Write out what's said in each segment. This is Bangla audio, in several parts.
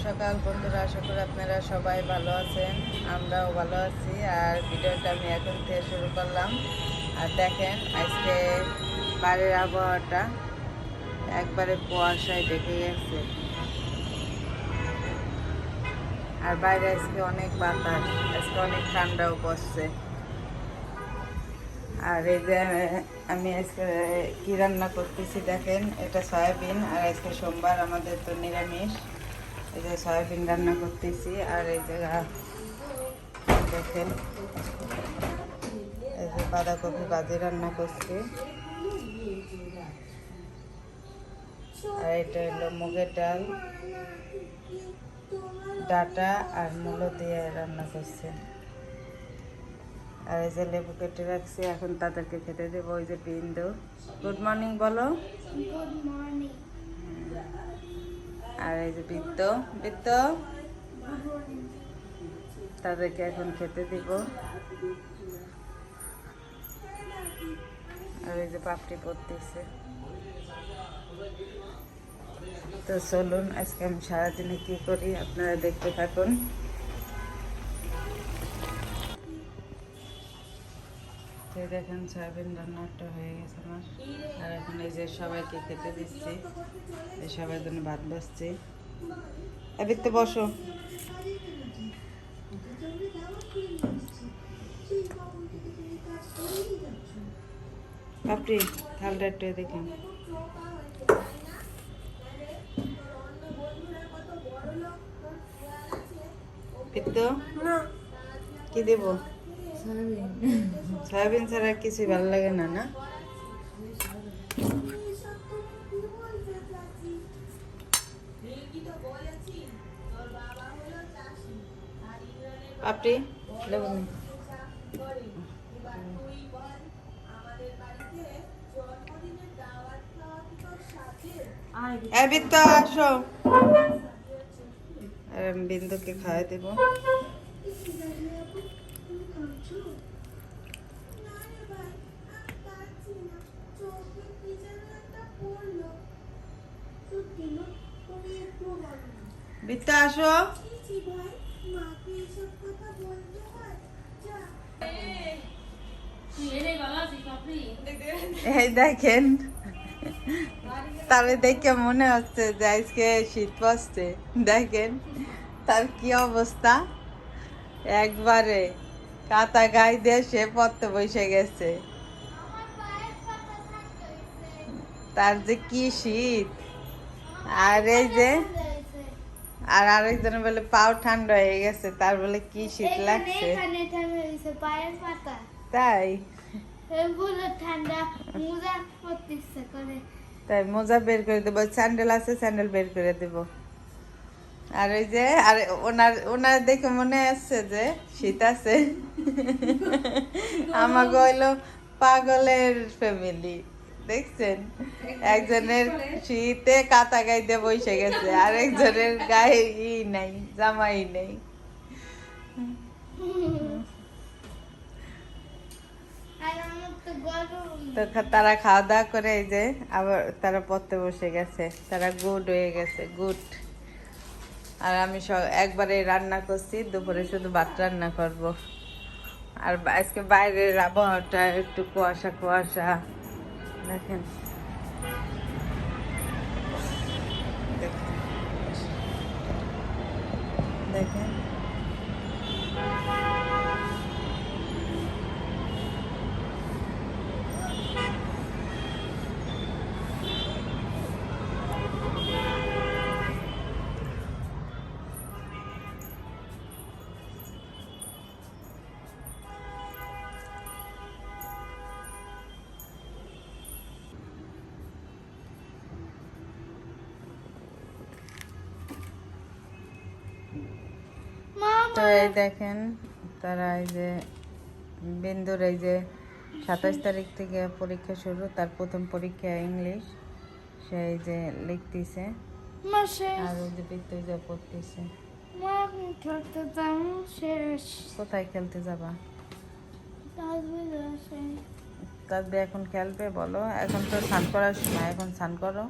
সকাল বন্ধুরা, আশা করি আপনারা সবাই ভালো আছেন, আমরাও ভালো আছি। আর ভিডিওটা আমি এখন থেকে শুরু করলাম। আর দেখেন আজকে বাইরের আবহাওয়াটা একবারে কুয়াশায় ঢেকে গেছে। আর বাইরে আজকে অনেক বাতাস, আজকে অনেক ঠান্ডাও পড়ছে। আর এই যে আমি আজকে কি রান্না করতেছি দেখেন, এটা সয়াবিন। আর আজকে সোমবার, আমাদের তো নিরামিষ। এই যে সয়াবিন রান্না করতেছি। আর এই যে দেখেন, এই যে বাঁধাকপি ভাজি রান্না করছি। আর এটা হলো মুগের ডাল, ডাটা আর মূলো দিয়ে রান্না করছে। আর এই যে লেবু কেটে রাখছি, এখন তাদেরকে খেতে দেবো। ওই যে বিন্দু, গুড মর্নিং বলো। Good morning. আর এই যে বৃত্ত, বৃত্ত তাদেরকে এখন খেতে দিব। আর এই যে পাপড়ি পড়তেছে। তো চলুন আজকে আমি সারাদিনে কি করি আপনারা দেখতে থাকুন। তো দেখেন সয়াবিন রান্নাটা হয়ে গেছে আমার। আর এখন এই যে সবাইকে খেতে দিচ্ছি, এই সবার জন্য ভাত বসছি। এবার তো বসো, পাপড়ি থালটা একটু দেখেন। পিত্ত কি দেব? সয়াবিন ছাড়া আর কিছুই ভালো লাগে না, না? পাপড়ি লেবু নে। বিন্দু আসো। আর আমি বিন্দুকে খাওয়াই দেব। বিত্তা আসো। এই দেখেন, তাহলে দেখে মনে হচ্ছে যে আজকে শীত পড়ছে। দেখেন তার কি অবস্থা, একবারে কাঁথা গায়ে দিয়ে সে পড়তে বসে গেছে। তার যে কি শীত। আর এই যে আর আরেকজনের বলে পাও ঠান্ডা হয়ে গেছে, তার বলে কি শীত লাগছে। তাই তাই মোজা বের করে দেবো, স্যান্ডেল আছে স্যান্ডেল বের করে দেব। আর ওই যে আর ওনার ওনার দেখে মনে আসছে যে শীত আছে। আমাকে হইলো পাগলের ফ্যামিলি, দেখছেন? একজনের শীতে কাঁথা গাইতে বসে গেছে, আর একজনের গায়ে নাই, জামাই নেই। তো তারা খাওয়া দাওয়া করে এই যে আবার তারা পড়তে বসে গেছে, তারা গুড হয়ে গেছে, গুড। আর আমি একবারে রান্না করছি, দুপুরে শুধু ভাত রান্না করব। আর আজকে বাইরের আবহাওয়াটা একটু কুয়াশা কুয়াশা, দেখেন দেখেন দেখেন। তো এই দেখেন, তারা এই যে বিন্দুর এই যে 27 তারিখ থেকে পরীক্ষা শুরু, তার প্রথম পরীক্ষা ইংলিশ, সেই যে লিখতেছে। আর ওই যে বৃত্ত যা পড়তেছে। কোথায় খেলতে যাবা? তাদের এখন খেলবে বলো, এখন তো স্নান করার সময়, এখন স্নান করো।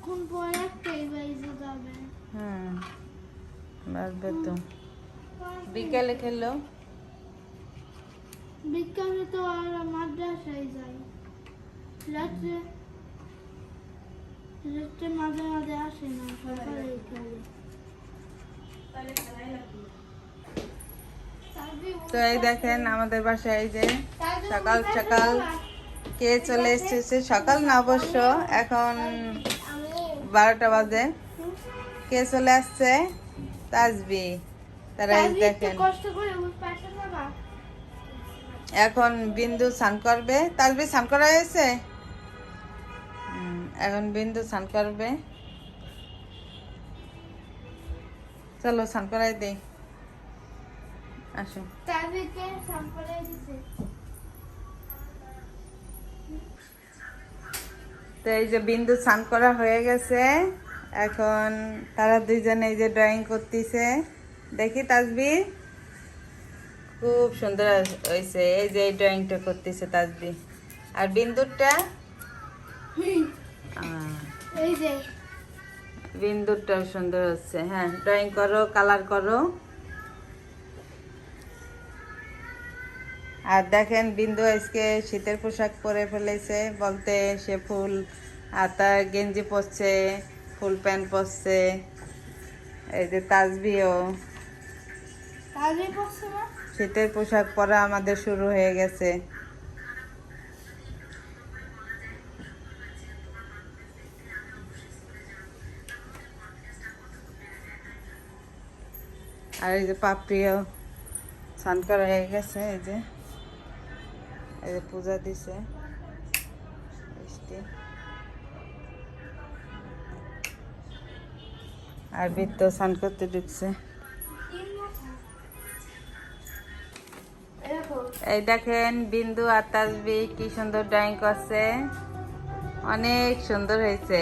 এখন পরে একটাই বাইজে যাবে। হ্যাঁ বাজবে তো। বিকেলে খেলো? বিকালে তো আর মাদ্রাসায় যাই। রাত্রে রাত্রে মাঝে মাঝে আসে না, সকালে খেলে। তো এই দেখেন আমাদের বাসায় এই যে সকাল সকাল কে চলে এসেছে। সকাল না অবশ্য, এখন 12টা বাজে। কে চলে আসছে? তাজবি। তারা এই দেখেন কষ্ট করে ওই পাশে বাবা। এখন বিন্দু স্নান করবে। তাজবি স্নান করা হয়েছে? এখন বিন্দু স্নান করবে। চলো স্নান করাই দেই, আসো। তাদেরকে সাম্পলে দিছে। তো এই যে বিন্দু স্নান করা হয়ে গেছে। এখন তারা দুইজনে এই যে ড্রয়িং করতেছে। দেখি তাজবি, খুব সুন্দর হয়েছে। এই যে এই ড্রয়িংটা করতেছে তাজবি। আর বিন্দুরটা এই যে বিন্দুরটাও সুন্দর হচ্ছে। হ্যাঁ ড্রয়িং করো, কালার করো। আর দেখেন বিন্দু আজকে শীতের পোশাক পরে ফেলেছে, বলতে সে ফুল হাতা গেঞ্জি পরছে, ফুল প্যান্ট পরছে। এই যে তাজবিও তাজবি পড়ছে না? শীতের পোশাক পরা আমাদের শুরু হয়ে গেছে। আর এই যে পাপড়িও স্নান করা হয়ে গেছে। এই যে পূজা দিছে মিষ্টি। আর বৃত্ত স্নান করতে ঢুকছে। এই দেখেন বিন্দু আর তাজবি কি সুন্দর ড্রয়িং করছে, অনেক সুন্দর হয়েছে।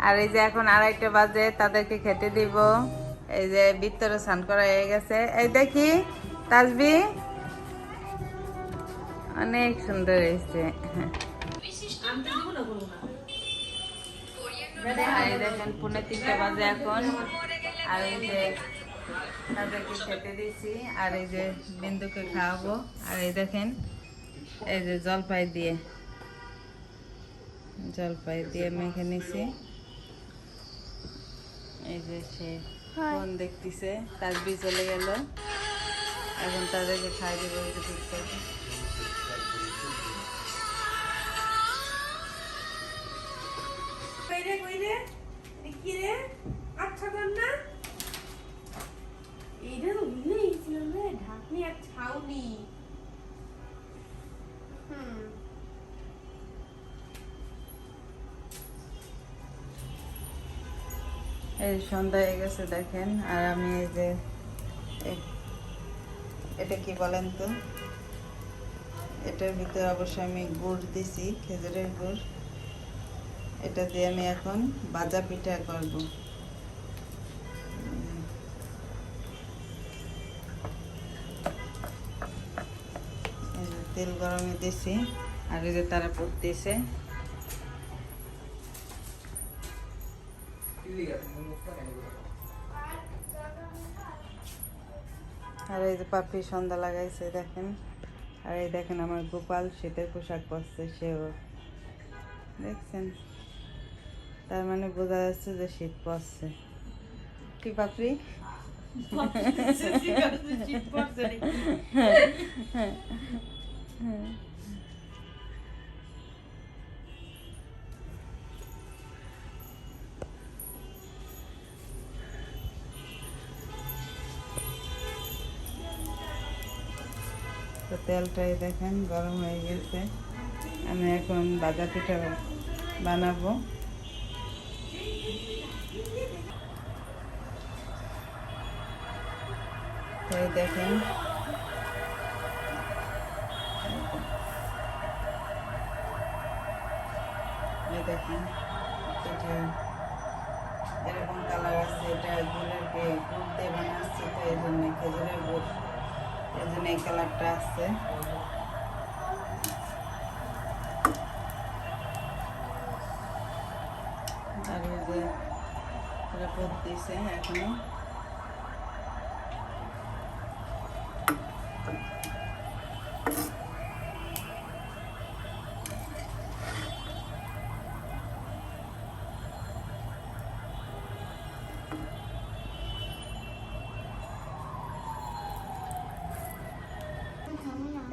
আর এই যে এখন 2:30 বাজে, তাদেরকে খেতে দিব। এই যে বৃত্তরও স্নান করা হয়ে গেছে। এই দেখি তাজবি, অনেক সুন্দর হয়েছে। আর এই দেখেন 2:45 বাজে এখন। আর এই যে তাদেরকে খেতে দিছি, আর এই যে বিন্দুকে খাওয়াবো। আর এই দেখেন এই যে জলপাই দিয়ে মেখে নিছি। এই যে সে ফোন দেখতেছে, তাজবি চলে গেল। এখন তাদেরকে খাই দেবো। এই যে বিস্কুট। এই সন্ধ্যা হয়ে গেছে দেখেন। আর আমি এই যে এটা কি বলেন তো, এটার ভিতরে অবশ্য আমি গুড় দিছি, খেজুরের গুড়। এটা দিয়ে আমি এখন ভাজা পিঠা করব। এই যে তেল গরমে দিছি, আর এই যে তারা পড়তেছে। আর এই যে পাপি সন্ধ্যা লাগাইছে দেখেন। আর এই দেখেন আমার গোপাল শীতের পোশাক পরছে, সেও দেখছেন। তার মানে বোঝা যাচ্ছে যে শীত পড়ছে। কি পাপড়ি? তো তেলটাই দেখেন গরম হয়ে গেছে। আমি এখন ভাজা পিঠা বানাবো। এই দেখেন পিঠা এরকম কালার আছে। এটা গুড় দিয়ে বানাচ্ছি, তো এই জন্য খেজুরের গুড়, এই জন্য এই কালারটা আসছে। আর করতেছে এখনো।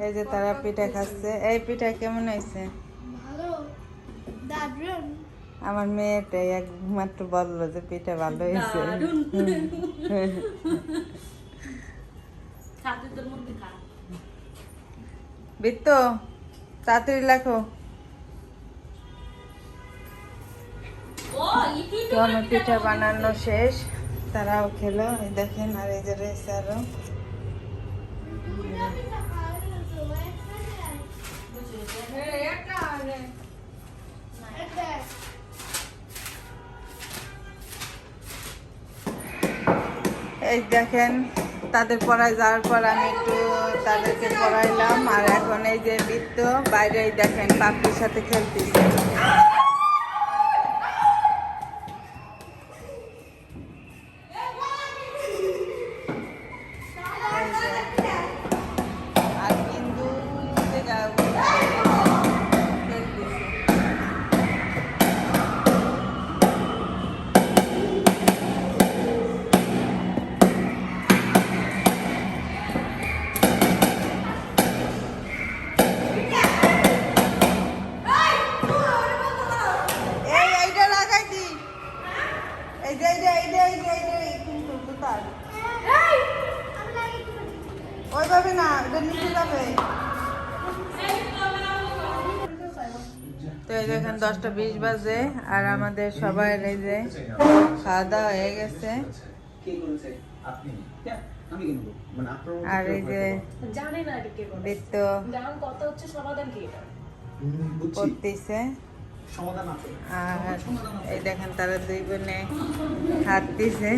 এই যে তারা পিঠা খাচ্ছে। এই পিঠা কেমন হয়েছে? ভালো, দারুণ। আমার মেয়েটাই একমাত্র বললো যে পিঠা ভালো হয়েছে। বৃত্ত তাড়াতাড়ি লেখো। তো আমার পিঠা বানানো শেষ, তারাও খেলো। এই দেখেন, আর এই যে রয়েছে আরো। এই দেখেন, তাদের পড়ায় যাওয়ার পর আমি একটু তাদেরকে পড়াইলাম। আর এখন এই যে বৃত্ত বাইরে, এই দেখেন পাপ্পির সাথে খেলতেছে। আর বিন্দু যে খেলতেছে। এইটা লাগাই দি। এই যে কিন্তু জুতার ওইভাবে না, এটা নিচে যাবে। তো এই দেখেন 10টা 20 বাজে, আর আমাদের সবাই এই যে খাওয়া দাওয়া হয়ে গেছে। আর এই যে বৃত্ত করতেছে। আর এই দেখেন তারা দুই বোনে হাঁটতেছে।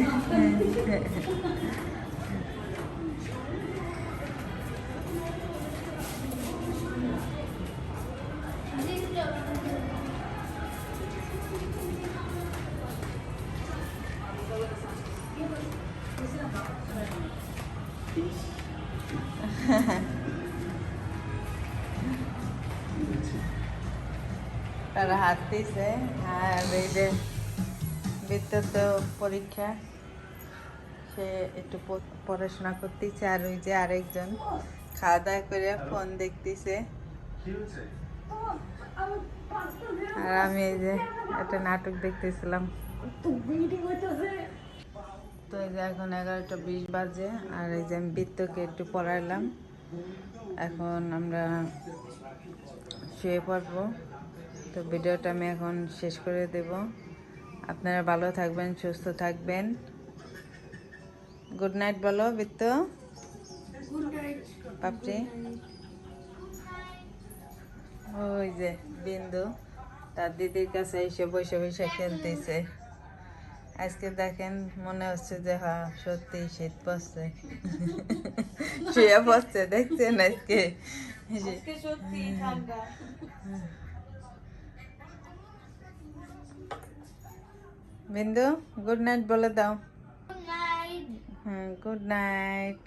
তারা হাঁটতেছে। আর এই যে বিদ্যুৎ তো পরীক্ষা, সে একটু পড়াশোনা করতেছে। আর ওই যে আরেকজন খাওয়া দাওয়া করে ফোন দেখতেছে। আর আমি এই যে একটা নাটক দেখতেছিলাম। তো এই যে এখন 11টা 20 বাজে, আর এই যে আমি বৃত্তকে একটু পড়াইলাম। এখন আমরা শুয়ে পড়বো। তো ভিডিওটা আমি এখন শেষ করে দেব। আপনারা ভালো থাকবেন, সুস্থ থাকবেন। গুড নাইট বলো বৃত্ত। পাপড়ি, ওই যে বিন্দু তার দিদির কাছে এসে বসে বসে খেলতেছে। আজকে দেখেন মনে হচ্ছে যে হ্যাঁ সত্যি শীত পড়ছে। শুয়ে পড়ছে, দেখছেন আজকে সত্যি ঠান্ডা। বিন্দু গুড নাইট বলে দাও। Good night. হুম, গুড নাইট।